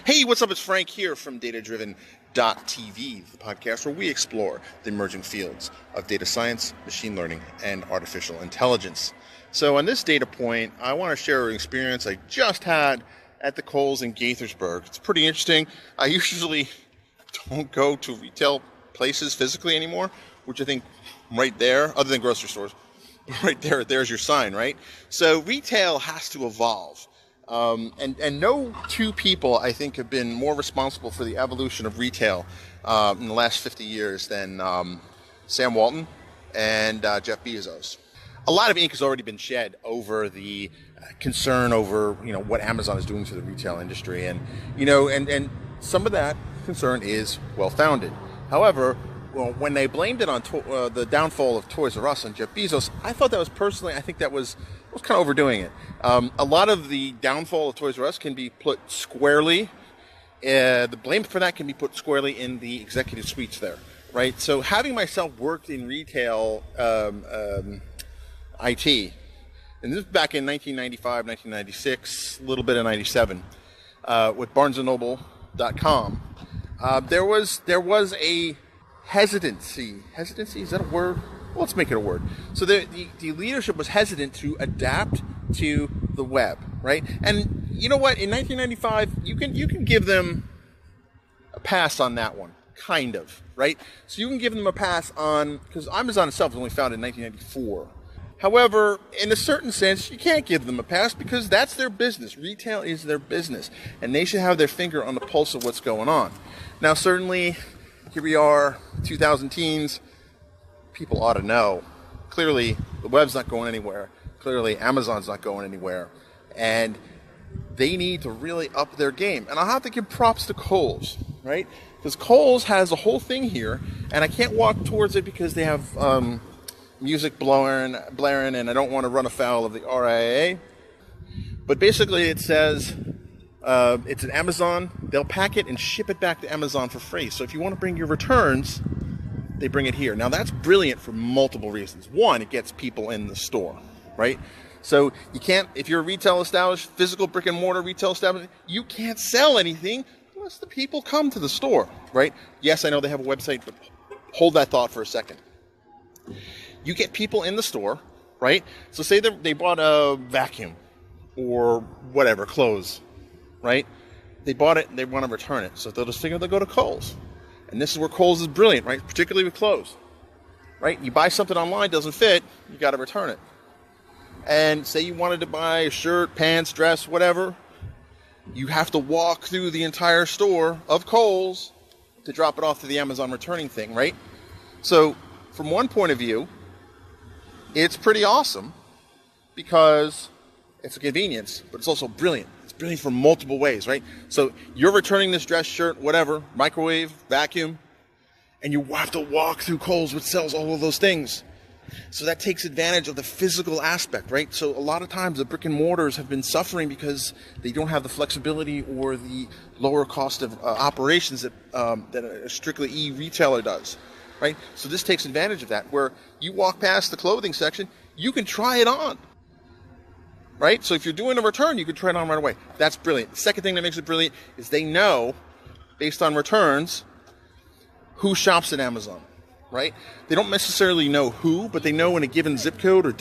Hey, what's up? It's Frank here from DataDriven.tv, the podcast where we explore the emerging fields of data science, machine learning, and artificial intelligence. So on this data point, I want to share an experience I just had at the Kohl's in Gaithersburg. It's pretty interesting. I usually don't go to retail places physically anymore, which I think right there, other than grocery stores, right there's your sign, right? So retail has to evolve. And no two people, I think, have been more responsible for the evolution of retail in the last 50 years than Sam Walton and Jeff Bezos. A lot of ink has already been shed over the concern over, what Amazon is doing to the retail industry. And, and some of that concern is well-founded. However, when they blamed it on the downfall of Toys R Us and Jeff Bezos, I thought that was kind of overdoing it. A lot of the downfall of Toys R Us can be put squarely, the blame for that can be put squarely in the executive suites there, right? So having myself worked in retail IT, and this is back in 1995, 1996, a little bit of 97, with BarnesandNoble.com, there was a hesitancy, is that a word? Well, let's make it a word. So the leadership was hesitant to adapt to the web, right? And you know what? In 1995, you can give them a pass on that one, kind of, right? So you can give them a pass on, because Amazon itself was only founded in 1994. However, in a certain sense, you can't give them a pass because that's their business. Retail is their business, and they should have their finger on the pulse of what's going on. Now, certainly, here we are, 2000 teens. People ought to know. Clearly, the web's not going anywhere. Clearly, Amazon's not going anywhere. And they need to really up their game. And I'll have to give props to Kohl's, right? Because Kohl's has a whole thing here, and I can't walk towards it because they have music blaring, and I don't want to run afoul of the RIAA. But basically, it says it's an Amazon. They'll pack it and ship it back to Amazon for free. So if you want to bring your returns, they bring it here. Now, that's brilliant for multiple reasons. One, it gets people in the store, right? So you can't, if you're a retail established, physical brick and mortar retail establishment, you can't sell anything unless the people come to the store, right? Yes, I know they have a website, but hold that thought for a second. You get people in the store, right? So say they bought a vacuum or whatever, clothes, right? They bought it and they want to return it. So they'll just figure they'll go to Kohl's. And this is where Kohl's is brilliant, right? Particularly with clothes, right? You buy something online, doesn't fit, you got to return it. And say you wanted to buy a shirt, pants, dress, whatever, you have to walk through the entire store of Kohl's to drop it off to the Amazon returning thing, right? So from one point of view, it's pretty awesome because it's a convenience, but it's also brilliant. It's brilliant for multiple ways, right? So you're returning this dress, shirt, whatever, microwave, vacuum, and you have to walk through Kohl's, which sells all of those things. So that takes advantage of the physical aspect, right? So a lot of times the brick and mortars have been suffering because they don't have the flexibility or the lower cost of operations that a strictly e-retailer does. Right? So this takes advantage of that, where you walk past the clothing section, you can try it on. Right? So if you're doing a return, you can try it on right away. That's brilliant. The second thing that makes it brilliant is they know, based on returns, who shops at Amazon. Right? They don't necessarily know who, but they know in a given zip code or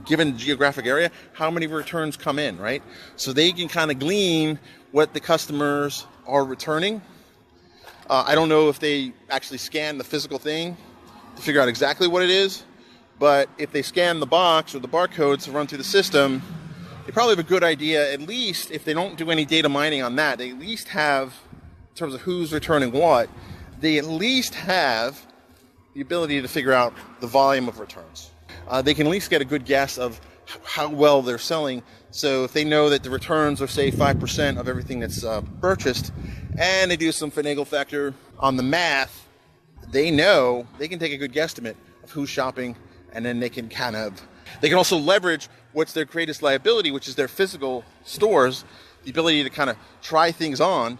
given geographic area how many returns come in. Right? So they can kind of glean what the customers are returning. I don't know if they actually scan the physical thing to figure out exactly what it is, but if they scan the box or the barcodes to run through the system, they probably have a good idea, at least if they don't do any data mining on that, they at least have, in terms of who's returning what, they at least have the ability to figure out the volume of returns. They can at least get a good guess of how well they're selling. So if they know that the returns are, say, 5% of everything that's purchased, and they do some finagle factor on the math, they know they can take a good guesstimate of who's shopping, and then they can also leverage what's their greatest liability, which is their physical stores, the ability to kind of try things on.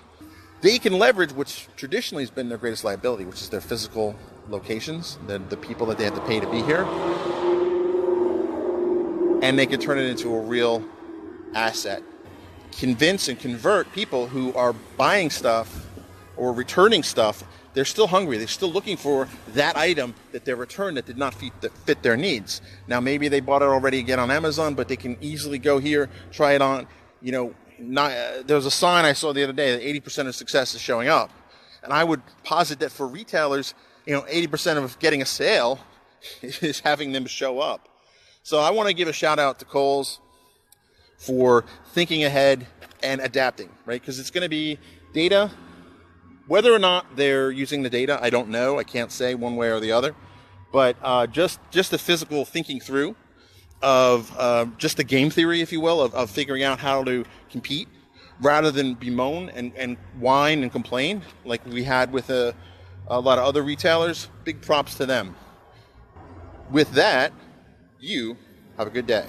They can leverage which traditionally has been their greatest liability, which is their physical locations, the people that they have to pay to be here, and they can turn it into a real asset. convince and convert people who are buying stuff or returning stuff. They're still hungry. They're still looking for that item that they returned that did not fit their needs. Now, maybe they bought it already again on Amazon, but they can easily go here, try it on. You know, there was a sign I saw the other day that 80% of success is showing up. And I would posit that for retailers, 80% of getting a sale is having them show up. So I want to give a shout out to Kohl's for thinking ahead and adapting, right? Because it's going to be data. Whether or not they're using the data, I don't know. I can't say one way or the other. But just the physical thinking through of just the game theory, if you will, of figuring out how to compete rather than bemoan and whine and complain like we had with a lot of other retailers. Big props to them. With that, you have a good day.